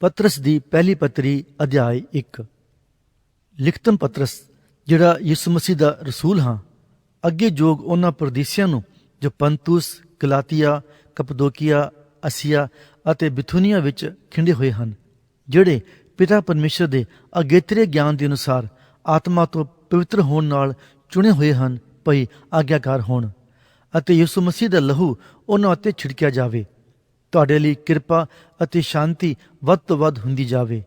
पतरस दी पहली पत्री अध्याय 1। लिखतन पतरस ਜਿਹੜਾ ਯਿਸੂ ਮਸੀਹ ਦਾ ਰਸੂਲ ਹਾਂ, ਅੱਗੇ ਜੋਗ ਉਹਨਾਂ ਪਰਦੇਸੀਆਂ ਨੂੰ ਜੋ ਪੰਤੂਸ, ਗਲਾਤੀਆ, ਕਪਦੋਕੀਆ, ਅਸੀਆ ਅਤੇ ਬਿਥੂਨੀਆ ਵਿੱਚ ਖਿੰਡੇ ਹੋਏ ਹਨ, ਜਿਹੜੇ ਪਿਤਾ ਪਰਮੇਸ਼ਰ ਦੇ ਅਗੇਤਰੇ ਗਿਆਨ ਦੇ ਅਨੁਸਾਰ ਆਤਮਾ ਤੋਂ ਪਵਿੱਤਰ ਹੋਣ ਨਾਲ ਚੁਣੇ ਹੋਏ ਹਨ, ਭਈ ਆਗਿਆਕਾਰ ਹੋਣ ਅਤੇ ਯਿਸੂ ਮਸੀਹ ਦਾ ਲਹੂ ਉਹਨਾਂ ਉੱਤੇ ਛਿੜਕਿਆ ਜਾਵੇ। ਤੁਹਾਡੇ ਲਈ ਕਿਰਪਾ ਅਤੇ ਸ਼ਾਂਤੀ ਵੱਧ ਤੋਂ ਵੱਧ ਹੁੰਦੀ ਜਾਵੇ।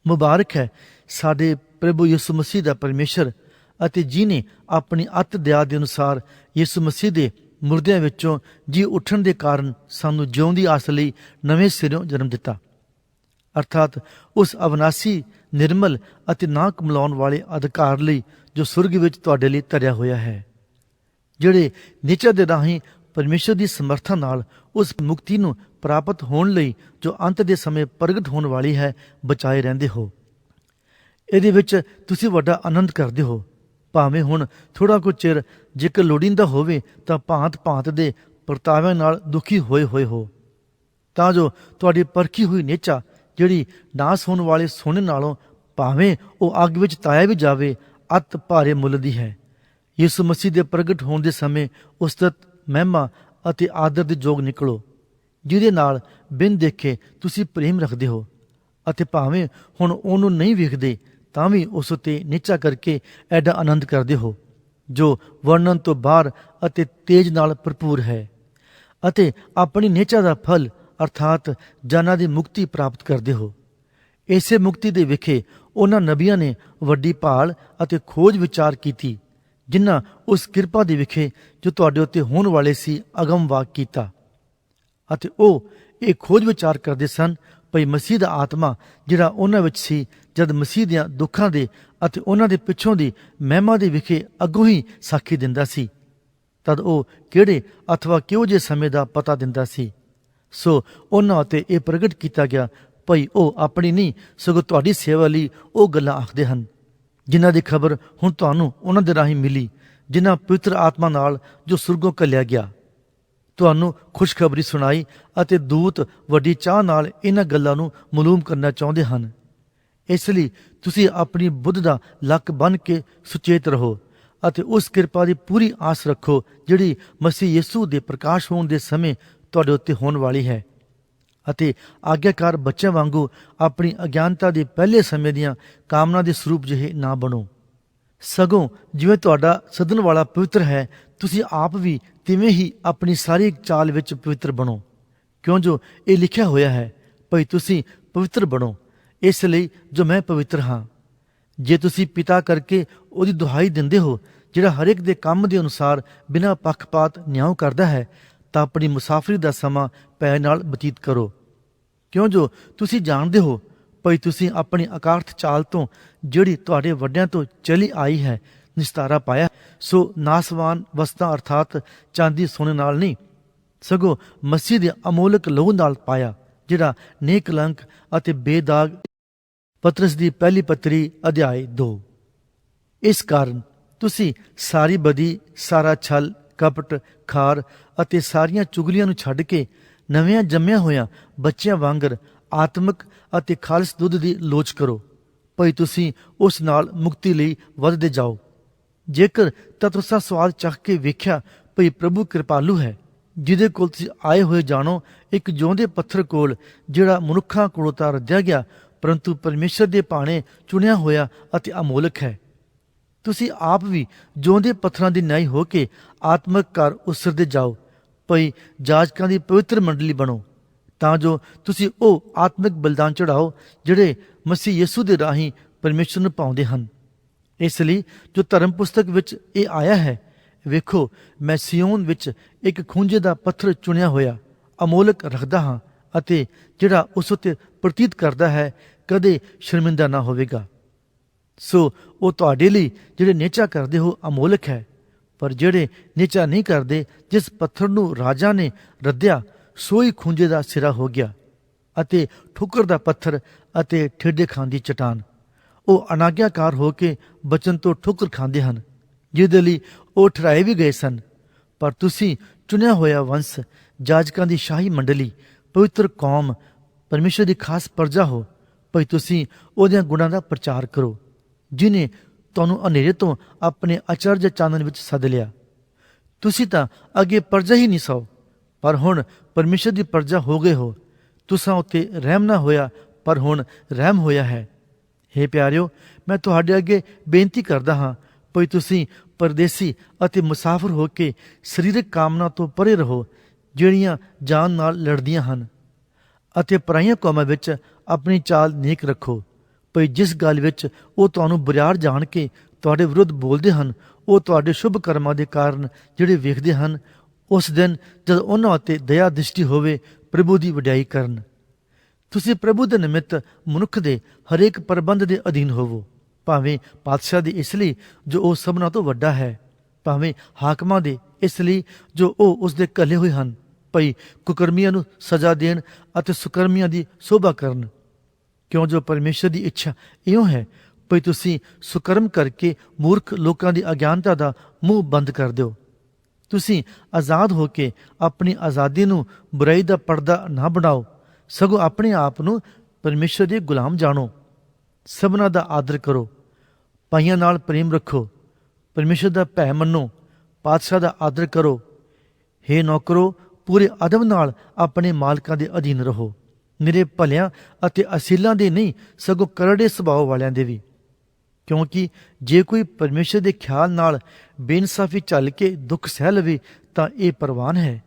ਮੁਬਾਰਕ ਹੈ ਸਾਡੇ ਪ੍ਰਭੂ ਯਿਸੂ ਮਸੀਹ ਦਾ ਪਰਮੇਸ਼ਰ ਅਤੇ ਜਿਹਨੇ ਆਪਣੀ ਅੱਤ ਦਇਆ ਦੇ ਅਨੁਸਾਰ ਯਿਸੂ ਮਸੀਹ ਦੇ ਮੁਰਦਿਆਂ ਵਿੱਚੋਂ ਜੀ ਉੱਠਣ ਦੇ ਕਾਰਨ ਸਾਨੂੰ ਜਿਉਣ ਦੀ ਆਸ ਲਈ ਨਵੇਂ ਸਿਰੋਂ ਜਨਮ ਦਿੱਤਾ, ਅਰਥਾਤ ਉਸ ਅਵਨਾਸੀ, ਨਿਰਮਲ ਅਤੇ ਨਾ ਕਮਲਾਉਣ ਵਾਲੇ ਅਧਿਕਾਰ ਲਈ ਜੋ ਸੁਰਗ ਵਿੱਚ ਤੁਹਾਡੇ ਲਈ ਧਰਿਆ ਹੋਇਆ ਹੈ, ਜਿਹੜੇ ਨਿਚਾ ਦੇ ਰਾਹੀਂ ਪਰਮੇਸ਼ਰ ਦੀ ਸਮਰਥਾ ਨਾਲ ਉਸ ਮੁਕਤੀ ਨੂੰ ਪ੍ਰਾਪਤ ਹੋਣ ਲਈ ਜੋ ਅੰਤ ਦੇ ਸਮੇਂ ਪ੍ਰਗਟ ਹੋਣ ਵਾਲੀ ਹੈ ਬਚਾਏ ਰਹਿੰਦੇ ਹੋ। ਇਹਦੇ ਵਿੱਚ ਤੁਸੀਂ ਵੱਡਾ ਆਨੰਦ ਕਰਦੇ ਹੋ, ਭਾਵੇਂ ਹੁਣ ਥੋੜ੍ਹਾ ਕੁ ਚਿਰ ਜੇਕਰ ਲੋੜੀਂਦਾ ਹੋਵੇ ਤਾਂ ਭਾਂਤ ਭਾਂਤ ਦੇ ਪਰਤਾਵਿਆਂ ਨਾਲ ਦੁਖੀ ਹੋਏ ਹੋ, ਤਾਂ ਜੋ ਤੁਹਾਡੀ ਪਰਖੀ ਹੋਈ ਨੇਚਾ, ਜਿਹੜੀ ਨਾਸ ਹੋਣ ਵਾਲੇ ਸੋਨੇ ਨਾਲੋਂ ਭਾਵੇਂ ਉਹ ਅੱਗ ਵਿੱਚ ਤਾਇਆ ਵੀ ਜਾਵੇ, ਅਤ ਭਾਰੇ ਮੁੱਲ ਦੀ ਹੈ, ਯਿਸੂ ਮਸੀਹ ਦੇ ਪ੍ਰਗਟ ਹੋਣ ਦੇ ਸਮੇਂ ਉਸਤਤ, ਮਹਿਮਾ ਅਤੇ ਆਦਰ ਦੇ ਯੋਗ ਨਿਕਲੋ, ਜਿਹਦੇ ਨਾਲ ਬਿਨ ਦੇਖੇ ਤੁਸੀਂ ਪ੍ਰੇਮ ਰੱਖਦੇ ਹੋ ਅਤੇ ਭਾਵੇਂ ਹੁਣ ਉਹਨੂੰ ਨਹੀਂ ਵੇਖਦੇ ਤਾਂ ਵੀ ਉਸ ਉੱਤੇ ਨੀਚਾ ਕਰਕੇ ਐਡਾ ਆਨੰਦ ਕਰਦੇ ਹੋ ਜੋ ਵਰਣਨ ਤੋਂ ਬਾਹਰ ਅਤੇ ਤੇਜ ਨਾਲ ਭਰਪੂਰ ਹੈ, ਅਤੇ ਆਪਣੀ ਨੀਚਾ ਦਾ ਫਲ ਅਰਥਾਤ ਜਾਨਾਂ ਦੀ ਮੁਕਤੀ ਪ੍ਰਾਪਤ ਕਰਦੇ ਹੋ। ਇਸੇ ਮੁਕਤੀ ਦੇ ਵਿਖੇ ਉਹਨਾਂ ਨਬੀਆਂ ਨੇ ਵੱਡੀ ਭਾਲ ਅਤੇ ਖੋਜ ਵਿਚਾਰ ਕੀਤੀ, ਜਿਨ੍ਹਾਂ ਉਸ ਕਿਰਪਾ ਦੇ ਵਿਖੇ ਜੋ ਤੁਹਾਡੇ ਉੱਤੇ ਹੋਣ ਵਾਲੇ ਸੀ ਅਗਮ ਵਾਕ ਕੀਤਾ, ਅਤੇ ਉਹ ਇਹ ਖੋਜ ਵਿਚਾਰ ਕਰਦੇ ਸਨ ਭਈ ਮਸੀਹ ਦਾ ਆਤਮਾ ਜਿਹੜਾ ਉਹਨਾਂ ਵਿੱਚ ਸੀ, ਜਦ ਮਸੀਹ ਦੀਆਂ ਦੁੱਖਾਂ ਦੇ ਅਤੇ ਉਹਨਾਂ ਦੇ ਪਿੱਛੋਂ ਦੀ ਮਹਿਮਾ ਦੇ ਵਿਖੇ ਅੱਗੋਂ ਹੀ ਸਾਖੀ ਦਿੰਦਾ ਸੀ, ਤਦ ਉਹ ਕਿਹੜੇ ਅਥਵਾ ਕਿਹੋ ਜਿਹੇ ਸਮੇਂ ਦਾ ਪਤਾ ਦਿੰਦਾ ਸੀ। ਸੋ ਉਹਨਾਂ ਉੱਤੇ ਇਹ ਪ੍ਰਗਟ ਕੀਤਾ ਗਿਆ ਭਈ ਉਹ ਆਪਣੀ ਨਹੀਂ ਸਗੋਂ ਤੁਹਾਡੀ ਸੇਵਾ ਲਈ ਉਹ ਗੱਲਾਂ ਆਖਦੇ ਹਨ, ਜਿਨ੍ਹਾਂ ਦੀ ਖਬਰ ਹੁਣ ਤੁਹਾਨੂੰ ਉਹਨਾਂ ਦੇ ਰਾਹੀਂ ਮਿਲੀ, ਜਿਨ੍ਹਾਂ ਪਵਿੱਤਰ ਆਤਮਾ ਨਾਲ ਜੋ ਸੁਰਗੋਂ ਘੱਲਿਆ ਗਿਆ ਤੁਹਾਨੂੰ ਖੁਸ਼ਖਬਰੀ ਸੁਣਾਈ, ਅਤੇ ਦੂਤ ਵੱਡੀ ਚਾਹ ਨਾਲ ਇਹਨਾਂ ਗੱਲਾਂ ਨੂੰ ਮਾਲੂਮ ਕਰਨਾ ਚਾਹੁੰਦੇ ਹਨ। ਇਸ ਲਈ ਤੁਸੀਂ ਆਪਣੀ ਬੁੱਧ ਦਾ ਲੱਕ ਬੰਨ੍ਹ ਕੇ ਸੁਚੇਤ ਰਹੋ ਅਤੇ ਉਸ ਕਿਰਪਾ ਦੀ ਪੂਰੀ ਆਸ ਰੱਖੋ ਜਿਹੜੀ ਮਸੀਹ ਯਿਸੂ ਦੇ ਪ੍ਰਕਾਸ਼ ਹੋਣ ਦੇ ਸਮੇਂ ਤੁਹਾਡੇ ਉੱਤੇ ਹੋਣ ਵਾਲੀ ਹੈ, ਅਤੇ ਆਗਿਆਕਾਰ ਬੱਚਿਆਂ ਵਾਂਗੂ ਆਪਣੀ ਅਗਿਆਨਤਾ ਦੇ ਪਹਿਲੇ ਸਮੇਂ ਦੀਆਂ ਕਾਮਨਾ ਦੇ ਸਰੂਪ ਜਿਹੇ ਨਾ ਬਣੋ, ਸਗੋਂ ਜਿਵੇਂ ਤੁਹਾਡਾ ਸੱਦਣ ਵਾਲਾ ਪਵਿੱਤਰ ਹੈ, ਤੁਸੀਂ ਆਪ ਵੀ ਤਿਵੇਂ ਹੀ ਆਪਣੀ ਸਾਰੀ ਚਾਲ ਵਿੱਚ ਪਵਿੱਤਰ ਬਣੋ, ਕਿਉਂ ਜੋ ਇਹ ਲਿਖਿਆ ਹੋਇਆ ਹੈ ਭਈ ਤੁਸੀਂ ਪਵਿੱਤਰ ਬਣੋ, ਇਸ ਲਈ ਜੋ ਮੈਂ ਪਵਿੱਤਰ ਹਾਂ। ਜੇ ਤੁਸੀਂ ਪਿਤਾ ਕਰਕੇ ਉਹਦੀ ਦੁਹਾਈ ਦਿੰਦੇ ਹੋ, ਜਿਹੜਾ ਹਰੇਕ ਦੇ ਕੰਮ ਦੇ ਅਨੁਸਾਰ ਬਿਨਾਂ ਪੱਖਪਾਤ ਨਿਆਂ ਕਰਦਾ ਹੈ, ਤਾਂ ਆਪਣੀ ਮੁਸਾਫਰੀ ਦਾ ਸਮਾਂ ਭੈ ਨਾਲ ਬਤੀਤ ਕਰੋ, ਕਿਉਂ ਜੋ ਤੁਸੀਂ ਜਾਣਦੇ ਹੋ ਭਈ ਤੁਸੀਂ ਆਪਣੀ ਅਕਾਰਥ ਚਾਲ ਤੋਂ ਜਿਹੜੀ ਤੁਹਾਡੇ ਵੱਡਿਆਂ ਤੋਂ ਚਲੀ ਆਈ ਹੈ ਨਿਸਤਾਰਾ ਪਾਇਆ, ਸੋ ਨਾਸਵਾਨ ਵਸਤਾਂ ਅਰਥਾਤ ਚਾਂਦੀ ਸੋਨੇ ਨਾਲ ਨਹੀਂ, ਸਗੋਂ ਮਸੀਹ ਦੇ ਅਮੋਲਕ ਲਹੂ ਨਾਲ ਪਾਇਆ, ਜਿਹੜਾ ਨੇਕਲੰਕ ਅਤੇ ਬੇਦਾਗ। ਪਤਰਸ ਦੀ ਪਹਿਲੀ ਪੱਤਰੀ ਅਧਿਆਇ 2। ਇਸ ਕਾਰਨ ਤੁਸੀਂ ਸਾਰੀ ਬਦੀ, ਸਾਰਾ ਛਲ, ਕਪਟ, ਖਾਰ ਅਤੇ ਸਾਰੀਆਂ ਚੁਗਲੀਆਂ ਨੂੰ ਛੱਡ ਕੇ ਨਵਿਆਂ ਜੰਮਿਆਂ ਹੋਇਆਂ ਬੱਚਿਆਂ ਵਾਂਗਰ ਆਤਮਿਕ ਅਤੇ ਖਾਲਸ ਦੁੱਧ ਦੀ ਲੋਚ ਕਰੋ, ਭਈ ਤੁਸੀਂ ਉਸ ਨਾਲ ਮੁਕਤੀ ਲਈ ਵੱਧਦੇ ਜਾਓ। ਜੇਕਰ ਤਾਂ ਤੁਸੀਂ ਸਵਾਦ ਚੱਖ ਕੇ ਵੇਖਿਆ ਭਈ ਪ੍ਰਭੂ ਕਿਰਪਾਲੂ ਹੈ, ਜਿਹਦੇ ਕੋਲ ਤੁਸੀਂ ਆਏ ਹੋਏ ਜਾਣੋ, ਇੱਕ ਜਿਉਂਦੇ ਪੱਥਰ ਕੋਲ, ਜਿਹੜਾ ਮਨੁੱਖਾਂ ਕੋਲੋਂ ਤਾਂ ਰੱਦਿਆ ਗਿਆ ਪਰੰਤੂ ਪਰਮੇਸ਼ਰ ਦੇ ਭਾਣੇ ਚੁਣਿਆ ਹੋਇਆ ਅਤੇ ਅਮੋਲਕ ਹੈ। ਤੁਸੀਂ ਆਪ ਵੀ ਜਿਉਂਦੇ ਪੱਥਰਾਂ ਦੀ ਨਿਆਈ ਹੋ ਕੇ ਆਤਮਿਕ ਘਰ ਉਸਰਦੇ ਜਾਓ, ਭਈ ਜਾਜਕਾਂ ਦੀ ਪਵਿੱਤਰ ਮੰਡਲੀ ਬਣੋ, ਤਾਂ ਜੋ ਤੁਸੀਂ ਉਹ ਆਤਮਿਕ ਬਲਿਦਾਨ ਚੜਾਓ ਜਿਹੜੇ ਮਸੀਹ ਯਿਸੂ ਦੇ ਰਾਹੀਂ ਪਰਮੇਸ਼ਰ ਨੂੰ ਪਾਉਂਦੇ ਹਨ। ਇਸ ਲਈ ਜੋ ਧਰਮ ਪੁਸਤਕ ਵਿੱਚ ਇਹ ਆਇਆ ਹੈ, ਵੇਖੋ ਮੈਂ ਸਿਯੋਨ ਵਿੱਚ ਇੱਕ ਖੂੰਜੇ ਦਾ ਪੱਥਰ ਚੁਣਿਆ ਹੋਇਆ ਅਮੋਲਕ ਰੱਖਦਾ ਹਾਂ, ਅਤੇ ਜਿਹੜਾ ਉਸ ਉੱਤੇ ਪ੍ਰਤੀਤ ਕਰਦਾ ਹੈ ਕਦੇ ਸ਼ਰਮਿੰਦਾ ਨਾ ਹੋਵੇਗਾ। ਸੋ ਉਹ ਤੁਹਾਡੇ ਲਈ ਜਿਹੜੇ ਨੇਚਾ ਕਰਦੇ ਹੋ ਅਮੋਲਕ ਹੈ, ਪਰ ਜਿਹੜੇ ਨੇਚਾ ਨਹੀਂ ਕਰਦੇ, ਜਿਸ ਪੱਥਰ ਨੂੰ ਰਾਜਾ ਨੇ ਰੱਦਿਆ, ਸੋਈ ਖੂੰਜੇ ਦਾ ਸਿਰਾ ਹੋ ਗਿਆ ਅਤੇ ਠੋਕਰ ਦਾ ਪੱਥਰ ਅਤੇ ਠੇਡੇ ਖਾਂਦੀ ਚਟਾਨ। ਉਹ ਅਨਾਗਿਆਕਾਰ ਹੋ ਕੇ ਬਚਨ ਤੋਂ ਠੋਕਰ ਖਾਂਦੇ ਹਨ, ਜਿਹਦੇ ਲਈ ਉਹ ਠਹਿਰਾਏ ਵੀ ਗਏ ਸਨ, ਪਰ ਤੁਸੀਂ ਚੁਣਿਆ ਹੋਇਆ ਵੰਸ਼, ਜਾਜਕਾਂ ਦੀ ਸ਼ਾਹੀ ਮੰਡਲੀ, ਪਵਿੱਤਰ ਕੌਮ, ਪਰਮੇਸ਼ਰ ਦੀ ਖਾਸ ਪਰਜਾ ਹੋ, ਭਈ ਤੁਸੀਂ ਉਹਦਿਆਂ ਗੁਣਾਂ ਦਾ ਪ੍ਰਚਾਰ ਕਰੋ, ਜਿਨੇ ਤੁਹਾਨੂੰ ਹਨੇਰੇ ਤੋਂ ਆਪਣੇ ਅਚਰਜ ਚਾਨਣ ਵਿੱਚ ਸੱਦ ਲਿਆ। ਤੁਸੀਂ ਤਾਂ ਅੱਗੇ ਪਰਜਾ ਹੀ ਨਹੀਂ ਸੋ, ਪਰ ਹੁਣ ਪਰਮੇਸ਼ਰ ਦੀ ਪਰਜਾ ਹੋ ਗਏ ਹੋ। ਤੁਸਾਂ ਉੱਤੇ ਰਹਿਮ ਨਾ ਹੋਇਆ, ਪਰ ਹੁਣ ਰਹਿਮ ਹੋਇਆ ਹੈ। ਹੇ ਪਿਆਰਿਓ, ਮੈਂ ਤੁਹਾਡੇ ਅੱਗੇ ਬੇਨਤੀ ਕਰਦਾ ਹਾਂ, ਭਈ ਤੁਸੀਂ ਪਰਦੇਸੀ ਅਤੇ ਮੁਸਾਫਰ ਹੋ ਕੇ ਸਰੀਰਕ ਕਾਮਨਾ ਤੋਂ ਪਰੇ ਰਹੋ, ਜਿਹੜੀਆਂ ਜਾਨ ਨਾਲ ਲੜਦੀਆਂ ਹਨ, ਅਤੇ ਪਰਾਈਆਂ ਕੌਮਾਂ ਵਿੱਚ ਆਪਣੀ ਚਾਲ ਨੇਕ ਰੱਖੋ, ਭਈ ਜਿਸ ਗੱਲ ਵਿੱਚ ਉਹ ਤੁਹਾਨੂੰ ਬੁਰਿਆਰ ਜਾਣ ਕੇ ਤੁਹਾਡੇ ਵਿਰੁੱਧ ਬੋਲਦੇ ਹਨ, ਉਹ ਤੁਹਾਡੇ ਸ਼ੁਭ ਕਰਮਾਂ ਦੇ ਕਾਰਨ ਜਿਹੜੇ ਵੇਖਦੇ ਹਨ, ਉਸ ਦਿਨ ਜਦ ਉਹਨਾਂ ਉੱਤੇ ਦਇਆ ਦ੍ਰਿਸ਼ਟੀ ਹੋਵੇ, ਪ੍ਰਭੂ ਦੀ ਵਡਿਆਈ ਕਰਨ। ਤੁਸੀਂ ਪ੍ਰਭੂ ਦੇ ਨਿਮਿਤ ਮਨੁੱਖ ਦੇ ਹਰੇਕ ਪ੍ਰਬੰਧ ਦੇ ਅਧੀਨ ਹੋਵੋ, ਭਾਵੇਂ ਪਾਤਸ਼ਾਹ ਦੇ ਇਸ ਲਈ ਜੋ ਉਹ ਸਭਨਾਂ ਤੋਂ ਵੱਡਾ ਹੈ, ਭਾਵੇਂ ਹਾਕਮਾਂ ਦੇ ਇਸ ਲਈ ਜੋ ਉਹ ਉਸਦੇ ਘੱਲੇ ਹੋਏ ਹਨ, ਭਈ ਕੁਕਰਮੀਆਂ ਨੂੰ ਸਜ਼ਾ ਦੇਣ ਅਤੇ ਸੁਕਰਮੀਆਂ ਦੀ ਸੋਭਾ ਕਰਨ। ਕਿਉਂ ਜੋ ਪਰਮੇਸ਼ਰ ਦੀ ਇੱਛਾ ਇਉਂ ਹੈ, ਭਈ ਤੁਸੀਂ ਸੁਕਰਮ ਕਰਕੇ ਮੂਰਖ ਲੋਕਾਂ ਦੀ ਅਗਿਆਨਤਾ ਦਾ ਮੂੰਹ ਬੰਦ ਕਰ ਦਿਓ। ਤੁਸੀਂ ਆਜ਼ਾਦ ਹੋ ਕੇ ਆਪਣੀ ਆਜ਼ਾਦੀ ਨੂੰ ਬੁਰਾਈ ਦਾ ਪਰਦਾ ਨਾ ਬਣਾਓ, ਸਗੋਂ ਆਪਣੇ ਆਪ ਨੂੰ ਪਰਮੇਸ਼ਰ ਦੇ ਗੁਲਾਮ ਜਾਣੋ। ਸਭਨਾਂ ਦਾ ਆਦਰ ਕਰੋ, ਭਾਈਆਂ ਨਾਲ ਪ੍ਰੇਮ ਰੱਖੋ, ਪਰਮੇਸ਼ਰ ਦਾ ਭੈ ਮੰਨੋ, ਪਾਤਸ਼ਾਹ ਦਾ ਆਦਰ ਕਰੋ। ਹੇ ਨੌਕਰੋ, ਪੂਰੇ ਅਦਬ ਨਾਲ ਆਪਣੇ ਮਾਲਕਾਂ ਦੇ ਅਧੀਨ ਰਹੋ, ਨਿਰੇ ਭਲਿਆਂ ਅਤੇ ਅਸੀਲਾਂ ਦੇ ਨਹੀਂ, ਸਗੋਂ ਕਰੜੇ ਸੁਭਾਅ ਵਾਲਿਆਂ ਦੇ ਵੀ। ਕਿਉਂਕਿ ਜੇ ਕੋਈ ਪਰਮੇਸ਼ਰ ਦੇ ਖਿਆਲ ਨਾਲ ਬੇਇਨਸਾਫੀ ਚੱਲ ਕੇ ਦੁੱਖ ਸਹਿ ਲਵੇ, ਤਾਂ ਇਹ ਪ੍ਰਵਾਨ ਹੈ।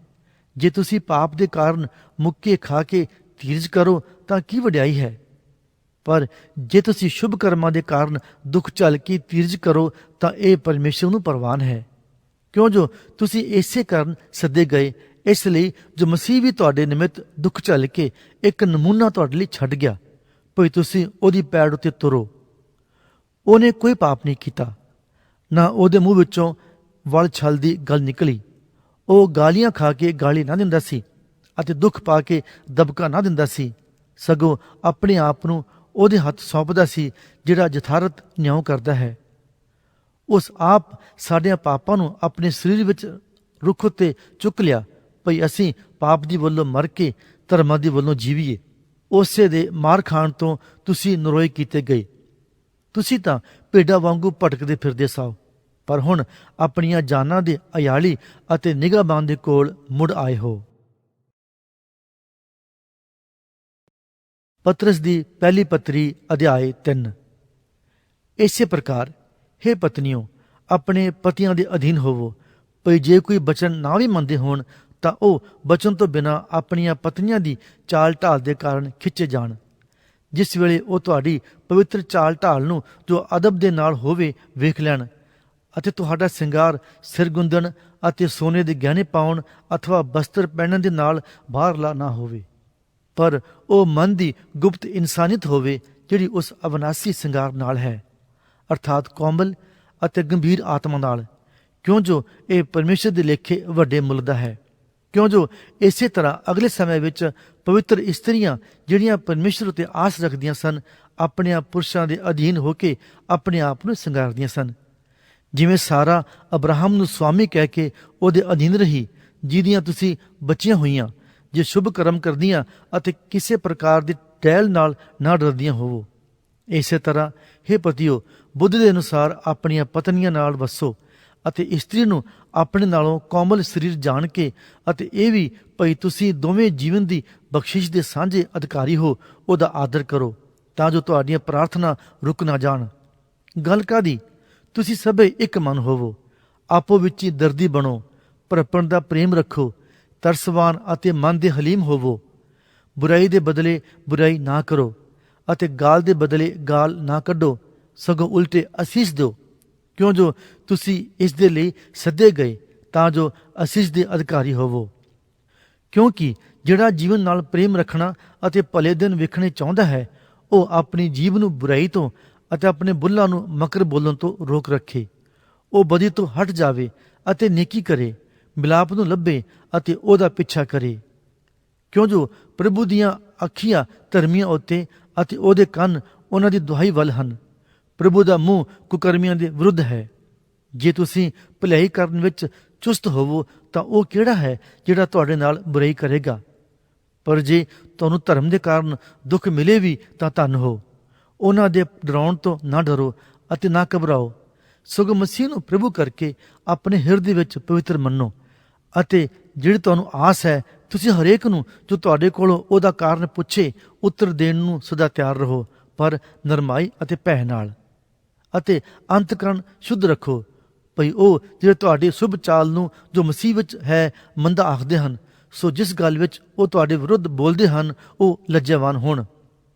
ਜੇ ਤੁਸੀਂ ਪਾਪ ਦੇ ਕਾਰਨ ਮੁੱਕੇ ਖਾ ਕੇ ਧੀਰਜ ਕਰੋ, ਤਾਂ ਕੀ ਵਡਿਆਈ ਹੈ। ਪਰ ਜੇ ਤੁਸੀਂ ਸ਼ੁਭ ਕਰਮਾਂ ਦੇ ਕਾਰਨ ਦੁੱਖ ਝੱਲ ਕੇ ਧੀਰਜ ਕਰੋ, ਤਾਂ ਇਹ ਪਰਮੇਸ਼ਰ ਨੂੰ ਪ੍ਰਵਾਨ ਹੈ। ਕਿਉਂ ਜੋ ਤੁਸੀਂ ਇਸੇ ਕਾਰਨ ਸੱਦੇ ਗਏ, ਇਸ ਲਈ ਜੋ ਮਸੀਹ ਵੀ ਤੁਹਾਡੇ ਨਿਮਿਤ ਦੁੱਖ ਝੱਲ ਕੇ ਇੱਕ ਨਮੂਨਾ ਤੁਹਾਡੇ ਲਈ ਛੱਡ ਗਿਆ, ਭਈ ਤੁਸੀਂ ਉਹਦੀ ਪੈੜ ਉੱਤੇ ਤੁਰੋ। ਉਹਨੇ ਕੋਈ ਪਾਪ ਨਹੀਂ ਕੀਤਾ, ਨਾ ਉਹਦੇ ਮੂੰਹ ਵਿੱਚੋਂ ਵਲ ਛਲ ਦੀ ਗੱਲ ਨਿਕਲੀ। ਉਹ ਗਾਲੀਆਂ ਖਾ ਕੇ ਗਾਲੀ ਨਾ ਦਿੰਦਾ ਸੀ ਅਤੇ ਦੁੱਖ ਪਾ ਕੇ ਦਬਕਾ ਨਾ ਦਿੰਦਾ ਸੀ, ਸਗੋਂ ਆਪਣੇ ਆਪ ਨੂੰ ਉਹਦੇ ਹੱਥ ਸੌਂਪਦਾ ਸੀ, ਜਿਹੜਾ ਯਥਾਰਥ ਨਿਆਂ ਕਰਦਾ ਹੈ। ਉਸ ਆਪ ਸਾਡਿਆਂ ਪਾਪਾਂ ਨੂੰ ਆਪਣੇ ਸਰੀਰ ਵਿੱਚ ਰੁੱਖ ਉੱਤੇ ਚੁੱਕ ਲਿਆ, ਭਈ ਅਸੀਂ ਪਾਪ ਦੀ ਵੱਲੋਂ ਮਰ ਕੇ ਧਰਮਾਂ ਦੀ ਵੱਲੋਂ ਜੀਵੀਏ। ਉਸੇ ਦੇ ਮਾਰ ਖਾਣ ਤੋਂ ਤੁਸੀਂ ਨਰੋਏ ਕੀਤੇ ਗਏ। ਤੁਸੀਂ ਤਾਂ ਭੇਡਾਂ ਵਾਂਗੂ ਭਟਕਦੇ ਫਿਰਦੇ ਸਾਓ, ਪਰ ਹੁਣ ਆਪਣੀਆਂ ਜਾਨਾਂ ਦੇ ਅਯਾਲੀ ਅਤੇ ਨਿਗਾਹਬਾਨ ਦੇ ਕੋਲ ਮੁੜ ਆਏ ਹੋ। ਪਤਰਸ ਦੀ ਪਹਿਲੀ ਪੱਤਰੀ ਅਧਿਆਇ 3। ਇਸੇ ਪ੍ਰਕਾਰ ਹੇ ਪਤਨੀਓ, ਆਪਣੇ ਪਤੀਆਂ ਦੇ ਅਧੀਨ ਹੋਵੋ, ਭਈ ਜੇ ਕੋਈ ਬਚਨ ਨਾ ਵੀ ਮੰਨਦੇ ਹੋਣ, ਤਾਂ ਉਹ ਬਚਨ ਤੋਂ ਬਿਨਾਂ ਆਪਣੀਆਂ ਪਤਨੀਆਂ ਦੀ ਚਾਲ ਢਾਲ ਦੇ ਕਾਰਨ ਖਿੱਚੇ ਜਾਣ। ਜਿਸ ਵੇਲੇ ਉਹ ਤੁਹਾਡੀ ਪਵਿੱਤਰ ਚਾਲ ਢਾਲ ਨੂੰ ਜੋ ਅਦਬ ਦੇ ਨਾਲ ਹੋਵੇ ਵੇਖ ਲੈਣ, ਅਤੇ ਤੁਹਾਡਾ ਸਿੰਗਾਰ ਸਿਰ ਗੁੰਦਣ ਅਤੇ ਸੋਨੇ ਦੇ ਗਹਿਣੇ ਪਾਉਣ ਅਥਵਾ ਬਸਤਰ ਪਹਿਨਣ ਦੇ ਨਾਲ ਬਾਹਰਲਾ ਨਾ ਹੋਵੇ, ਪਰ ਉਹ ਮਨ ਦੀ ਗੁਪਤ ਇਨਸਾਨੀਅਤ ਹੋਵੇ, ਜਿਹੜੀ ਉਸ ਅਵਿਨਾਸੀ ਸਿੰਗਾਰ ਨਾਲ ਹੈ, ਅਰਥਾਤ ਕੋਮਲ ਅਤੇ ਗੰਭੀਰ ਆਤਮਾ ਨਾਲ। ਕਿਉਂ ਜੋ ਇਹ ਪਰਮੇਸ਼ਰ ਦੇ ਲੇਖੇ ਵੱਡੇ ਮੁੱਲ ਦਾ ਹੈ। ਕਿਉਂ ਜੋ ਇਸੇ ਤਰ੍ਹਾਂ ਅਗਲੇ ਸਮੇਂ ਵਿੱਚ ਪਵਿੱਤਰ ਇਸਤਰੀਆਂ, ਜਿਹੜੀਆਂ ਪਰਮੇਸ਼ਰ ਉੱਤੇ ਆਸ ਰੱਖਦੀਆਂ ਸਨ, ਆਪਣੇ ਪੁਰਸ਼ਾਂ ਦੇ ਅਧੀਨ ਹੋ ਕੇ ਆਪਣੇ ਆਪ ਨੂੰ ਸਿੰਗਾਰਦੀਆਂ ਸਨ, ਜਿਵੇਂ ਸਾਰਾ ਅਬਰਾਹਮ ਨੂੰ ਸੁਆਮੀ ਕਹਿ ਕੇ ਉਹਦੇ ਅਧੀਨ ਰਹੀ, ਜਿਹਦੀਆਂ ਤੁਸੀਂ ਬੱਚੀਆਂ ਹੋਈਆਂ, ਜੇ ਸ਼ੁਭ ਕਰਮ ਕਰਦੀਆਂ ਅਤੇ ਕਿਸੇ ਪ੍ਰਕਾਰ ਦੀ ਟਹਿਲ ਨਾਲ ਨਾ ਡਰਦੀਆਂ ਹੋਵੋ। ਇਸੇ ਤਰ੍ਹਾਂ ਹੇ ਪਤੀਓ, ਬੁੱਧ ਦੇ ਅਨੁਸਾਰ ਆਪਣੀਆਂ ਪਤਨੀਆਂ ਨਾਲ ਵਸੋ, ਅਤੇ ਇਸਤਰੀ ਨੂੰ ਆਪਣੇ ਨਾਲੋਂ ਕੋਮਲ ਸਰੀਰ ਜਾਣ ਕੇ, ਅਤੇ ਇਹ ਵੀ ਭਈ ਤੁਸੀਂ ਦੋਵੇਂ ਜੀਵਨ ਦੀ ਬਖਸ਼ਿਸ਼ ਦੇ ਸਾਂਝੇ ਅਧਿਕਾਰੀ ਹੋ, ਉਹਦਾ ਆਦਰ ਕਰੋ, ਤਾਂ ਜੋ ਤੁਹਾਡੀਆਂ ਪ੍ਰਾਰਥਨਾ ਰੁਕ ਨਾ ਜਾਣ। ਗੱਲ ਕਾਹਦੀ, ਤੁਸੀਂ ਸਭੇ ਇੱਕ ਮਨ ਹੋਵੋ, ਆਪੋ ਵਿੱਚ ਹੀ ਦਰਦੀ ਬਣੋ, ਪਰਸਪਰ ਦਾ ਪ੍ਰੇਮ ਰੱਖੋ, ਤਰਸਵਾਨ ਅਤੇ ਮਨ ਦੇ ਹਲੀਮ ਹੋਵੋ। ਬੁਰਾਈ ਦੇ ਬਦਲੇ ਬੁਰਾਈ ਨਾ ਕਰੋ, ਅਤੇ ਗਾਲ ਦੇ ਬਦਲੇ ਗਾਲ ਨਾ ਕੱਢੋ, ਸਗੋਂ ਉਲਟੇ ਅਸੀਸ ਦਿਓ। ਕਿਉਂ ਜੋ ਤੁਸੀਂ ਇਸ ਦੇ ਲਈ ਸੱਦੇ ਗਏ, ਤਾਂ ਜੋ ਅਸੀਸ ਦੇ ਅਧਿਕਾਰੀ ਹੋਵੋ। ਕਿਉਂਕਿ ਜਿਹੜਾ ਜੀਵਨ ਨਾਲ ਪ੍ਰੇਮ ਰੱਖਣਾ ਅਤੇ ਭਲੇ ਦਿਨ ਵੇਖਣੇ ਚਾਹੁੰਦਾ ਹੈ, ਉਹ ਆਪਣੀ ਜੀਭ ਨੂੰ ਬੁਰਾਈ ਤੋਂ ਅਤੇ ਆਪਣੇ ਬੁੱਲਾਂ ਨੂੰ ਮਕਰ ਬੋਲਣ ਤੋਂ ਰੋਕ ਰੱਖੇ। ਉਹ ਬਦੀ ਤੋਂ ਹਟ ਜਾਵੇ ਅਤੇ ਨੇਕੀ ਕਰੇ, ਮਿਲਾਪ ਨੂੰ ਲੱਭੇ ਅਤੇ ਉਹਦਾ ਪਿੱਛਾ ਕਰੇ। ਕਿਉਂ ਜੋ ਪ੍ਰਭੂ ਦੀਆਂ ਅੱਖੀਆਂ ਧਰਮੀਆਂ ਉੱਤੇ ਅਤੇ ਉਹਦੇ ਕੰਨ ਉਹਨਾਂ ਦੀ ਦੁਹਾਈ ਵੱਲ ਹਨ। ਪ੍ਰਭੂ ਦਾ ਮੂੰਹ ਕੁਕਰਮੀਆਂ ਦੇ ਵਿਰੁੱਧ ਹੈ। ਜੇ ਤੁਸੀਂ ਭਲਾਈ ਕਰਨ ਵਿੱਚ ਚੁਸਤ ਹੋਵੋ, ਤਾਂ ਉਹ ਕਿਹੜਾ ਹੈ ਜਿਹੜਾ ਤੁਹਾਡੇ ਨਾਲ ਬੁਰਾਈ ਕਰੇਗਾ। ਪਰ ਜੇ ਤੁਹਾਨੂੰ ਧਰਮ ਦੇ ਕਾਰਨ ਦੁੱਖ ਮਿਲੇ ਵੀ ਤਾਂ ਧੰਨ ਹੋ। ਉਹਨਾਂ ਦੇ ਡਰਾਉਣ ਤੋਂ ਨਾ ਡਰੋ ਅਤੇ ਨਾ ਘਬਰਾਓ, ਸਗੋਂ ਮਸੀਹ ਨੂੰ ਪ੍ਰਭੂ ਕਰਕੇ ਆਪਣੇ ਹਿਰਦੇ ਵਿੱਚ ਪਵਿੱਤਰ ਮੰਨੋ, ਅਤੇ ਜਿਹੜੀ ਤੁਹਾਨੂੰ ਆਸ ਹੈ ਤੁਸੀਂ ਹਰੇਕ ਨੂੰ ਜੋ ਤੁਹਾਡੇ ਕੋਲੋਂ ਉਹਦਾ ਕਾਰਨ ਪੁੱਛੇ ਉੱਤਰ ਦੇਣ ਨੂੰ ਸਦਾ ਤਿਆਰ ਰਹੋ, ਪਰ ਨਰਮਾਈ ਅਤੇ ਭੈ ਨਾਲ, ਅਤੇ ਅੰਤਕਰਨ ਸ਼ੁੱਧ ਰੱਖੋ, ਭਈ ਉਹ ਜਿਹੜੇ ਤੁਹਾਡੀ ਸ਼ੁਭ ਚਾਲ ਨੂੰ ਜੋ ਮਸੀਹ ਵਿੱਚ ਹੈ ਮੰਦਾ ਆਖਦੇ ਹਨ, ਸੋ ਜਿਸ ਗੱਲ ਵਿੱਚ ਉਹ ਤੁਹਾਡੇ ਵਿਰੁੱਧ ਬੋਲਦੇ ਹਨ ਉਹ ਲੱਜਾਵਾਨ ਹੋਣ।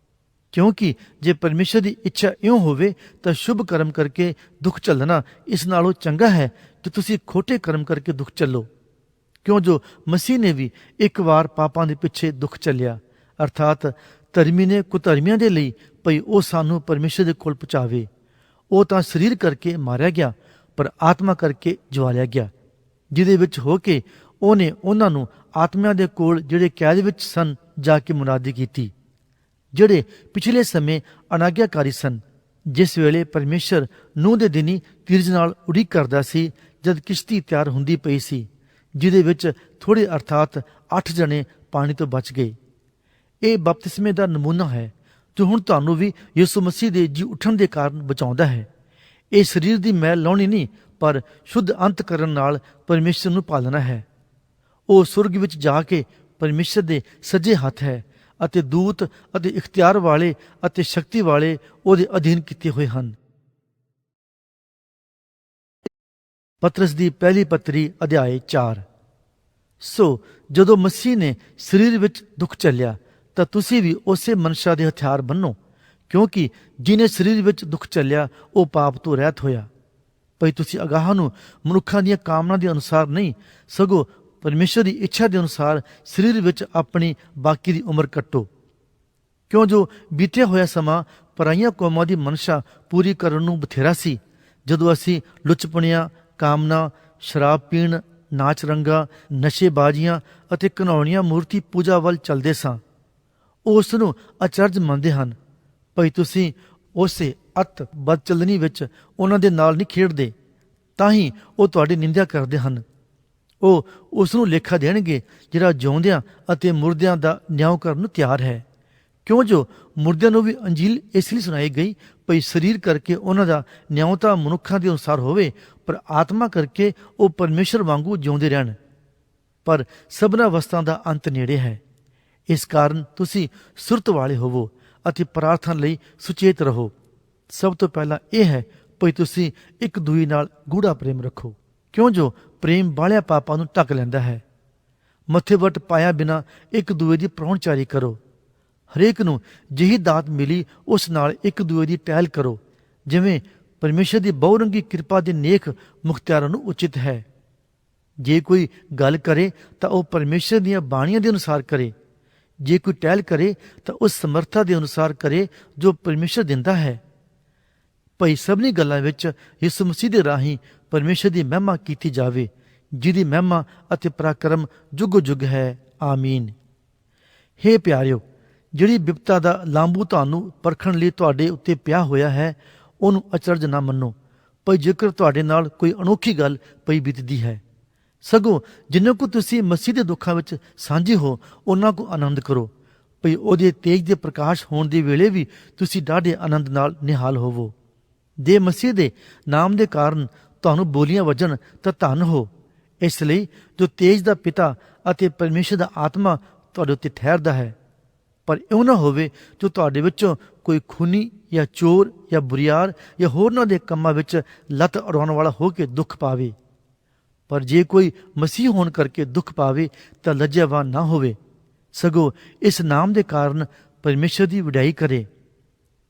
ਕਿਉਂਕਿ ਜੇ ਪਰਮੇਸ਼ਰ ਦੀ ਇੱਛਾ ਇਉਂ ਹੋਵੇ ਤਾਂ ਸ਼ੁਭ ਕਰਮ ਕਰਕੇ ਦੁੱਖ ਝੱਲਣਾ ਇਸ ਨਾਲੋਂ ਚੰਗਾ ਹੈ ਕਿ ਤੁਸੀਂ ਖੋਟੇ ਕਰਮ ਕਰਕੇ ਦੁੱਖ ਝੱਲੋ। ਕਿਉਂ ਜੋ ਮਸੀਹ ਨੇ ਵੀ ਇੱਕ ਵਾਰ ਪਾਪਾਂ ਦੇ ਪਿੱਛੇ ਦੁੱਖ ਝੱਲਿਆ, ਅਰਥਾਤ ਧਰਮੀ ਨੇ ਕੁਧਰਮੀਆਂ ਦੇ ਲਈ, ਭਈ ਉਹ ਸਾਨੂੰ ਪਰਮੇਸ਼ਰ ਦੇ ਕੋਲ ਪਹੁੰਚਾਵੇ। ਉਹ ਤਾਂ ਸਰੀਰ ਕਰਕੇ ਮਾਰਿਆ ਗਿਆ, ਪਰ ਆਤਮਾ ਕਰਕੇ ਜਵਾਲਿਆ ਗਿਆ, ਜਿਹਦੇ ਵਿੱਚ ਹੋ ਕੇ ਉਹਨੇ ਉਹਨਾਂ ਨੂੰ ਆਤਮਿਆਂ ਦੇ ਕੋਲ ਜਿਹੜੇ ਕੈਦ ਵਿੱਚ ਸਨ ਜਾ ਕੇ ਮੁਨਾਦੀ ਕੀਤੀ, ਜਿਹੜੇ ਪਿਛਲੇ ਸਮੇਂ ਅਨਾਗਿਆਕਾਰੀ ਸਨ, ਜਿਸ ਵੇਲੇ ਪਰਮੇਸ਼ਰ ਨੂਹ ਦੇ ਦਿਨੀ ਧੀਰਜ ਨਾਲ ਉਡੀਕ ਕਰਦਾ ਸੀ, ਜਦ ਕਿਸ਼ਤੀ ਤਿਆਰ ਹੁੰਦੀ ਪਈ ਸੀ, ਜਿਹਦੇ ਵਿੱਚ ਥੋੜੇ ਅਰਥਾਤ 8 ਜਣੇ ਪਾਣੀ ਤੋਂ ਬਚ ਗਏ। ਇਹ ਬਪਤਿਸਮੇ ਦਾ ਨਮੂਨਾ ਹੈ ਜੋ ਹੁਣ ਤੁਹਾਨੂੰ ਵੀ ਯਿਸੂ ਮਸੀਹ ਦੇ ਜੀ ਉੱਠਣ ਦੇ ਕਾਰਨ ਬਚਾਉਂਦਾ ਹੈ। ਇਹ ਸਰੀਰ ਦੀ ਮੈਲ ਲਾਉਣੀ ਨਹੀਂ, ਪਰ ਸ਼ੁੱਧ ਅੰਤ ਕਰਨ ਨਾਲ ਪਰਮੇਸ਼ਰ ਨੂੰ ਪਾਲਣਾ ਹੈ। ਉਹ ਸੁਰਗ ਵਿੱਚ ਜਾ ਕੇ ਪਰਮੇਸ਼ਰ ਦੇ ਸੱਜੇ ਹੱਥ ਹੈ, ਅਤੇ ਦੂਤ ਅਤੇ ਇਖਤਿਆਰ ਵਾਲੇ ਅਤੇ ਸ਼ਕਤੀ ਵਾਲੇ ਉਹਦੇ ਅਧੀਨ ਕੀਤੇ ਹੋਏ ਹਨ। ਪਤਰਸ ਦੀ ਪਹਿਲੀ ਪੱਤਰੀ ਅਧਿਆਇ 4। ਸੋ ਜਦੋਂ ਮਸੀਹ ਨੇ ਸਰੀਰ ਵਿੱਚ ਦੁੱਖ ਝੱਲਿਆ ਤਾਂ ਤੁਸੀਂ ਵੀ ਉਸੇ ਮਨਸ਼ਾ ਦੇ ਹਥਿਆਰ ਬੰਨੋ, ਕਿਉਂਕਿ ਜਿਹਨੇ ਸਰੀਰ ਵਿੱਚ ਦੁੱਖ ਝੱਲਿਆ ਉਹ ਪਾਪ ਤੋਂ ਰਹਿਤ ਹੋਇਆ। ਭਈ ਤੁਸੀਂ ਅਗਾਹਾਂ ਨੂੰ ਮਨੁੱਖਾਂ ਦੀਆਂ ਕਾਮਨਾ ਦੇ ਅਨੁਸਾਰ ਨਹੀਂ, ਸਗੋਂ ਪਰਮੇਸ਼ਰ ਦੀ ਇੱਛਾ ਦੇ ਅਨੁਸਾਰ ਸਰੀਰ ਵਿੱਚ ਆਪਣੀ ਬਾਕੀ ਦੀ ਉਮਰ ਕੱਟੋ। ਕਿਉਂ ਜੋ ਬੀਤਿਆ ਹੋਇਆ ਸਮਾਂ ਪਰਾਈਆਂ ਕੌਮਾਂ ਦੀ ਮਨਸ਼ਾ ਪੂਰੀ ਕਰਨ ਨੂੰ ਬਥੇਰਾ ਸੀ, ਜਦੋਂ ਅਸੀਂ ਲੁਚਪਣੀਆਂ, ਕਾਮਨਾ, ਸ਼ਰਾਬ ਪੀਣ, ਨਾਚ ਰੰਗਾ, ਨਸ਼ੇਬਾਜ਼ੀਆਂ ਅਤੇ ਘਿਨਾਉਣੀਆਂ ਮੂਰਤੀ ਪੂਜਾ ਵੱਲ ਚੱਲਦੇ ਸਾਂ। ਉਹ ਉਸ ਨੂੰ ਅਚਰਜ ਮੰਨਦੇ ਹਨ, ਭਈ ਤੁਸੀਂ ਉਸੇ ਅਤ ਬਦਚਲਨੀ ਵਿੱਚ ਉਹਨਾਂ ਦੇ ਨਾਲ ਨਹੀਂ ਖੇਡਦੇ, ਤਾਂ ਹੀ ਉਹ ਤੁਹਾਡੀ ਨਿੰਦਿਆ ਕਰਦੇ ਹਨ। ਉਹ ਉਸ ਨੂੰ ਲੇਖਾ ਦੇਣਗੇ ਜਿਹੜਾ ਜਿਉਂਦਿਆਂ ਅਤੇ ਮੁਰਦਿਆਂ ਦਾ ਨਿਆਂ ਕਰਨ ਨੂੰ ਤਿਆਰ ਹੈ। ਕਿਉਂ ਜੋ ਮੁਰਦਿਆਂ ਨੂੰ ਵੀ ਅੰਜੀਲ ਇਸ ਲਈ ਸੁਣਾਈ ਗਈ, ਭਈ ਸਰੀਰ ਕਰਕੇ ਉਹਨਾਂ ਦਾ ਨਿਆਂ ਤਾਂ ਮਨੁੱਖਾਂ ਦੇ ਅਨੁਸਾਰ ਹੋਵੇ, ਪਰ ਆਤਮਾ ਕਰਕੇ ਉਹ ਪਰਮੇਸ਼ਰ ਵਾਂਗੂ ਜਿਉਂਦੇ ਰਹਿਣ। ਪਰ ਸਭਨਾਂ ਵਸਤਾਂ ਦਾ ਅੰਤ ਨੇੜੇ ਹੈ। ਇਸ ਕਾਰਨ ਤੁਸੀਂ ਸੁਰਤ ਵਾਲੇ ਹੋਵੋ ਅਤੇ ਪ੍ਰਾਰਥਨਾ ਲਈ ਸੁਚੇਤ ਰਹੋ। ਸਭ ਤੋਂ ਪਹਿਲਾਂ ਇਹ ਹੈ, ਭਈ ਤੁਸੀਂ ਇੱਕ ਦੂਜੇ ਨਾਲ ਗੂੜਾ ਪ੍ਰੇਮ ਰੱਖੋ, ਕਿਉਂ ਜੋ ਪ੍ਰੇਮ ਬਾਹਲਿਆਂ ਪਾਪਾਂ ਨੂੰ ਢੱਕ ਲੈਂਦਾ ਹੈ। ਮੱਥੇ ਵੱਟ ਪਾਇਆ ਬਿਨਾਂ ਇੱਕ ਦੂਜੇ ਦੀ ਪ੍ਰਾਹੁਣਚਾਰੀ ਕਰੋ। ਹਰੇਕ ਨੂੰ ਜਿਹੀ ਦਾਤ ਮਿਲੀ ਉਸ ਨਾਲ ਇੱਕ ਦੂਜੇ ਦੀ ਟਹਿਲ ਕਰੋ, ਜਿਵੇਂ ਪਰਮੇਸ਼ਰ ਦੀ ਬਹੁਰੰਗੀ ਕਿਰਪਾ ਦੇ ਨੇਕ ਮੁਖਤਿਆਰਾਂ ਨੂੰ ਉਚਿਤ ਹੈ। ਜੇ ਕੋਈ ਗੱਲ ਕਰੇ ਤਾਂ ਉਹ ਪਰਮੇਸ਼ਰ ਦੀਆਂ ਬਾਣੀਆਂ ਦੇ ਅਨੁਸਾਰ ਕਰੇ। ਜੇ ਕੋਈ ਟਹਿਲ ਕਰੇ ਤਾਂ ਉਸ ਸਮਰਥਾ ਦੇ ਅਨੁਸਾਰ ਕਰੇ ਜੋ ਪਰਮੇਸ਼ਰ ਦਿੰਦਾ ਹੈ, ਭਈ ਸਭਨੀ ਗੱਲਾਂ ਵਿੱਚ ਯਿਸੂ ਮਸੀਹ ਦੇ ਰਾਹੀਂ ਪਰਮੇਸ਼ਰ ਦੀ ਮਹਿਮਾ ਕੀਤੀ ਜਾਵੇ, ਜਿਹਦੀ ਮਹਿਮਾ ਅਤੇ ਪਰਾਕਰਮ ਜੁਗ ਜੁਗ ਹੈ। ਆਮੀਨ। ਹੇ ਪਿਆਰਿਓ, ਜਿਹੜੀ ਬਿਪਤਾ ਦਾ ਲਾਂਬੂ ਤੁਹਾਨੂੰ ਪਰਖਣ ਲਈ ਤੁਹਾਡੇ ਉੱਤੇ ਪਿਆ ਹੋਇਆ ਹੈ, ਉਹਨੂੰ ਅਚਰਜ ਨਾ ਮੰਨੋ, ਭਈ ਜੇਕਰ ਤੁਹਾਡੇ ਨਾਲ ਕੋਈ ਅਨੋਖੀ ਗੱਲ ਪਈ ਬੀਤਦੀ ਹੈ। ਸਗੋਂ ਜਿੰਨੇ ਕੁ ਤੁਸੀਂ ਮਸੀਹ ਦੇ ਦੁੱਖਾਂ ਵਿੱਚ ਸਾਂਝੇ ਹੋ, ਉਹਨਾਂ ਕੁ ਆਨੰਦ ਕਰੋ, ਭਈ ਉਹਦੇ ਤੇਜ ਦੇ ਪ੍ਰਕਾਸ਼ ਹੋਣ ਦੇ ਵੇਲੇ ਵੀ ਤੁਸੀਂ ਡਾਢੇ ਆਨੰਦ ਨਾਲ ਨਿਹਾਲ ਹੋਵੋ। ਜੇ ਮਸੀਹ ਦੇ ਨਾਮ ਦੇ ਕਾਰਨ ਤੁਹਾਨੂੰ ਬੋਲੀਆਂ ਵੱਜਣ ਤਾਂ ਧੰਨ ਹੋ। ਇਸ ਲਈ ਜੋ ਤੇਜ ਦਾ ਪਿਤਾ ਅਤੇ ਪਰਮੇਸ਼ਰ ਦਾ ਆਤਮਾ ਤੁਹਾਡੇ ਉੱਤੇ ਠਹਿਰਦਾ ਹੈ। ਪਰ ਇਉਂ ਨਾ ਹੋਵੇ ਜੋ ਤੁਹਾਡੇ ਵਿੱਚੋਂ ਕੋਈ ਖੂਨੀ ਜਾਂ ਚੋਰ ਜਾਂ ਬੁਰੀਆਰ ਜਾਂ ਹੋਰਨਾਂ ਦੇ ਕੰਮਾਂ ਵਿੱਚ ਲੱਤ ਅੜਾਉਣ ਵਾਲਾ ਹੋ ਕੇ ਦੁੱਖ ਪਾਵੇ। ਪਰ ਜੇ ਕੋਈ ਮਸੀਹ ਹੋਣ ਕਰਕੇ ਦੁੱਖ ਪਾਵੇ ਤਾਂ ਲੱਜਾਵਾਨ ਨਾ ਹੋਵੇ, ਸਗੋਂ ਇਸ ਨਾਮ ਦੇ ਕਾਰਨ ਪਰਮੇਸ਼ਰ ਦੀ ਵਡਿਆਈ ਕਰੇ।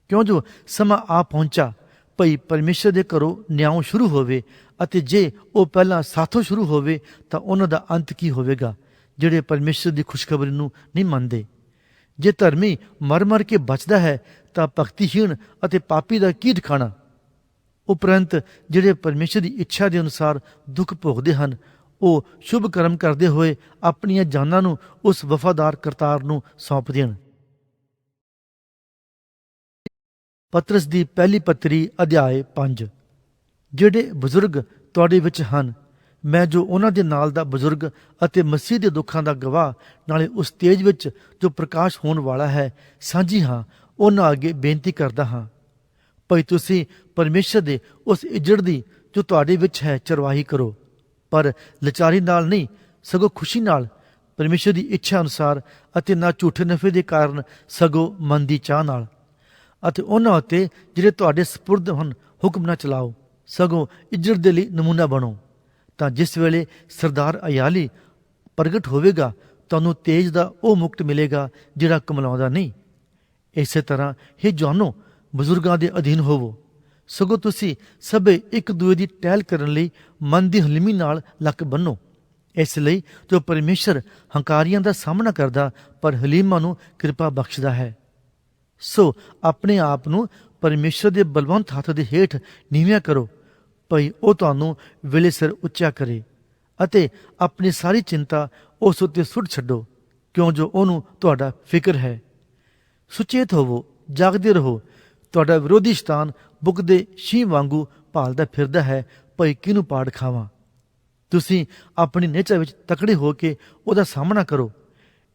ਕਿਉਂ ਜੋ ਸਮਾਂ ਆ ਪਹੁੰਚਾ, ਭਈ ਪਰਮੇਸ਼ਰ ਦੇ ਘਰੋਂ ਨਿਆਂ ਸ਼ੁਰੂ ਹੋਵੇ, ਅਤੇ ਜੇ ਉਹ ਪਹਿਲਾਂ ਸਾਥੋਂ ਸ਼ੁਰੂ ਹੋਵੇ ਤਾਂ ਉਹਨਾਂ ਦਾ ਅੰਤ ਕੀ ਹੋਵੇਗਾ, ਜਿਹੜੇ ਪਰਮੇਸ਼ਰ ਦੀ ਖੁਸ਼ਖਬਰੀ ਨੂੰ ਨਹੀਂ ਮੰਨਦੇ। ਜੇ ਧਰਮੀ ਮਰ ਮਰ ਕੇ ਬਚਦਾ ਹੈ ਤਾਂ ਭਗਤੀਹੀਣ ਅਤੇ ਪਾਪੀ ਦਾ ਕੀ ਠਿਕਾਣਾ। ਉਪਰੰਤ ਜਿਹੜੇ ਪਰਮੇਸ਼ਰ ਦੀ ਇੱਛਾ ਦੇ ਅਨੁਸਾਰ ਦੁੱਖ ਭੋਗਦੇ ਹਨ, ਉਹ ਸ਼ੁਭ ਕਰਮ ਕਰਦੇ ਹੋਏ ਆਪਣੀਆਂ ਜਾਨਾਂ ਨੂੰ ਉਸ ਵਫਾਦਾਰ ਕਰਤਾਰ ਨੂੰ ਸੌਂਪ ਦੇਣ। ਪਤਰਸ ਦੀ ਪਹਿਲੀ ਪੱਤਰੀ ਅਧਿਆਇ 5। ਜਿਹੜੇ ਬਜ਼ੁਰਗ ਤੁਹਾਡੇ ਵਿੱਚ ਹਨ, ਮੈਂ ਜੋ ਉਹਨਾਂ ਦੇ ਨਾਲ ਦਾ ਬਜ਼ੁਰਗ ਅਤੇ ਮਸੀਹ ਦੇ ਦੁੱਖਾਂ ਦਾ ਗਵਾਹ, ਨਾਲੇ ਉਸ ਤੇਜ ਵਿੱਚ ਜੋ ਪ੍ਰਕਾਸ਼ ਹੋਣ ਵਾਲਾ ਹੈ, ਸਾਂਝੀ ਹਾਂ, ਉਹਨਾਂ ਅੱਗੇ ਬੇਨਤੀ ਕਰਦਾ ਹਾਂ। ਭਈ ਤੁਸੀਂ ਪਰਮੇਸ਼ਰ ਦੇ ਉਸ ਇੱਜੜ ਦੀ ਜੋ ਤੁਹਾਡੇ ਵਿੱਚ ਹੈ ਚਰਵਾਹੀ ਕਰੋ, ਪਰ ਲਾਚਾਰੀ ਨਾਲ ਨਹੀਂ, ਸਗੋਂ ਖੁਸ਼ੀ ਨਾਲ, ਪਰਮੇਸ਼ਰ ਦੀ ਇੱਛਾ ਅਨੁਸਾਰ, ਅਤੇ ਨਾ ਝੂਠੇ ਨਫੇ ਦੇ ਕਾਰਨ, ਸਗੋਂ ਮਨ ਦੀ ਚਾਹ ਨਾਲ। ਅਤੇ ਉਹਨਾਂ ਉੱਤੇ ਜਿਹੜੇ ਤੁਹਾਡੇ ਸਪੁਰਦ ਹਨ ਹੁਕਮ ਨਾ ਚਲਾਓ, ਸਗੋਂ ਇੱਜੜ ਦੇ ਲਈ ਨਮੂਨਾ ਬਣੋ। ਤਾਂ ਜਿਸ ਵੇਲੇ ਸਰਦਾਰ ਅਯਾਲੀ ਪ੍ਰਗਟ ਹੋਵੇਗਾ, ਤੁਹਾਨੂੰ ਤੇਜ ਦਾ ਉਹ ਮੁਕਟ ਮਿਲੇਗਾ ਜਿਹੜਾ ਕਮਲਾਉਂਦਾ ਨਹੀਂ। ਇਸੇ ਤਰ੍ਹਾਂ ਹੀ ਜਵਾਨੋ, ਬਜ਼ੁਰਗਾਂ ਦੇ ਅਧੀਨ ਹੋਵੋ, ਸਗੋਂ ਤੁਸੀਂ ਸਭੇ ਇੱਕ ਦੂਏ ਦੀ ਟਹਿਲ ਕਰਨ ਲਈ ਮਨ ਦੀ ਹਲੀਮੀ ਨਾਲ ਲੱਕ ਬੰਨੋ। ਇਸ ਲਈ ਜੋ ਪਰਮੇਸ਼ਰ ਹੰਕਾਰੀਆਂ ਦਾ ਸਾਹਮਣਾ ਕਰਦਾ, ਪਰ ਹਲੀਮਾਂ ਨੂੰ ਕਿਰਪਾ ਬਖਸ਼ਦਾ ਹੈ। ਸੋ ਆਪਣੇ ਆਪ ਨੂੰ ਪਰਮੇਸ਼ਰ ਦੇ ਬਲਵੰਤ ਹੱਥ ਦੇ ਹੇਠ ਨੀਵਿਆਂ ਕਰੋ, ਭਈ ਉਹ ਤੁਹਾਨੂੰ ਵੇਲੇ ਸਿਰ ਉੱਚਾ ਕਰੇ, ਅਤੇ ਆਪਣੀ ਸਾਰੀ ਚਿੰਤਾ ਉਸ ਉੱਤੇ ਸੁੱਟ ਛੱਡੋ, ਕਿਉਂ ਜੋ ਉਹਨੂੰ ਤੁਹਾਡਾ ਫਿਕਰ ਹੈ। ਸੁਚੇਤ ਹੋਵੋ, ਜਾਗਦੇ ਰਹੋ। ਤੁਹਾਡਾ ਵਿਰੋਧੀ ਸ਼ੈਤਾਨ ਬੁੱਕ ਦੇ ਸ਼ੀਂਹ ਵਾਂਗੂ ਭਾਲਦਾ ਫਿਰਦਾ ਹੈ, ਭਈ ਕਿਹਨੂੰ ਪਾੜ ਖਾਵਾਂ। ਤੁਸੀਂ ਆਪਣੀ ਨਿਹਚਾ ਵਿੱਚ ਤਕੜੇ ਹੋ ਕੇ ਉਹਦਾ ਸਾਹਮਣਾ ਕਰੋ,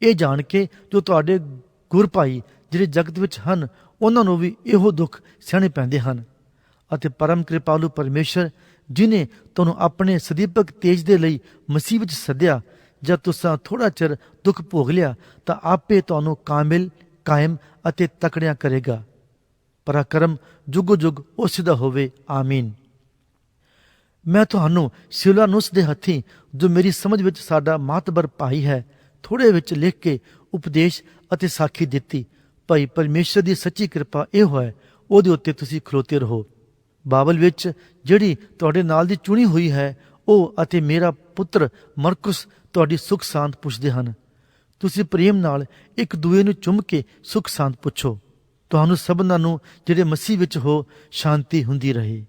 ਇਹ ਜਾਣ ਕੇ ਜੋ ਤੁਹਾਡੇ ਗੁਰ ਭਾਈ ਜਿਹੜੇ ਜਗਤ ਵਿੱਚ ਹਨ, ਉਹਨਾਂ ਨੂੰ ਵੀ ਇਹੋ ਦੁੱਖ ਸਹਿਣੇ ਪੈਂਦੇ ਹਨ। ਅਤੇ ਪਰਮ ਕਿਰਪਾਲੂ ਪਰਮੇਸ਼ਰ, ਜਿਨੇ ਤੁਹਾਨੂੰ ਆਪਣੇ ਸਦੀਪਕ ਤੇਜ ਦੇ ਲਈ ਮਸੀਹ ਵਿੱਚ ਸੱਦਿਆ, ਜਦ ਤੁਸੀਂ ਥੋੜ੍ਹਾ ਚਿਰ ਦੁੱਖ ਭੋਗ ਲਿਆ, ਤਾਂ ਆਪੇ ਤੁਹਾਨੂੰ ਕਾਮਿਲ, ਕਾਇਮ ਅਤੇ ਤਕੜਿਆਂ ਕਰੇਗਾ। ਪਰਾਕਰਮ ਜੁਗੋ ਜੁਗ ਉਸੇ ਦਾ ਹੋਵੇ। ਆਮੀਨ। ਮੈਂ ਤੁਹਾਨੂੰ ਸਿਲਾਨੂਸ ਦੇ ਹੱਥੀਂ, ਜੋ ਮੇਰੀ ਸਮਝ ਵਿੱਚ ਸਾਡਾ ਮਾਤਬਰ ਭਾਈ ਹੈ, ਥੋੜੇ ਵਿੱਚ ਲਿਖ ਕੇ ਉਪਦੇਸ਼ ਅਤੇ ਸਾਖੀ ਦਿੱਤੀ। ਭਾਈ ਪਰਮੇਸ਼ਰ ਦੀ ਸੱਚੀ ਕਿਰਪਾ ਇਹ ਹੈ, ਉਹਦੇ ਉੱਤੇ ਤੁਸੀਂ ਖਲੋਤੇ ਰਹੋ। ਬਾਬਲ ਵਿੱਚ ਜਿਹੜੀ ਤੁਹਾਡੇ ਨਾਲ ਦੀ ਚੁਣੀ ਹੋਈ ਹੈ, ਉਹ ਅਤੇ ਮੇਰਾ ਪੁੱਤਰ ਮਰਕੁਸ ਤੁਹਾਡੀ ਸੁੱਖ ਸਾਂਦ ਪੁੱਛਦੇ ਹਨ। ਤੁਸੀਂ ਪ੍ਰੇਮ ਨਾਲ ਇੱਕ ਦੂਏ ਨੂੰ ਚੁੰਮ ਕੇ ਸੁੱਖ ਸਾਂਦ ਪੁੱਛੋ। ਤੁਹਾਨੂੰ ਸਭਨਾਂ ਨੂੰ ਜਿਹੜੇ ਮਸੀਹ ਵਿੱਚ ਹੋ, ਸ਼ਾਂਤੀ ਹੁੰਦੀ ਰਹੇ।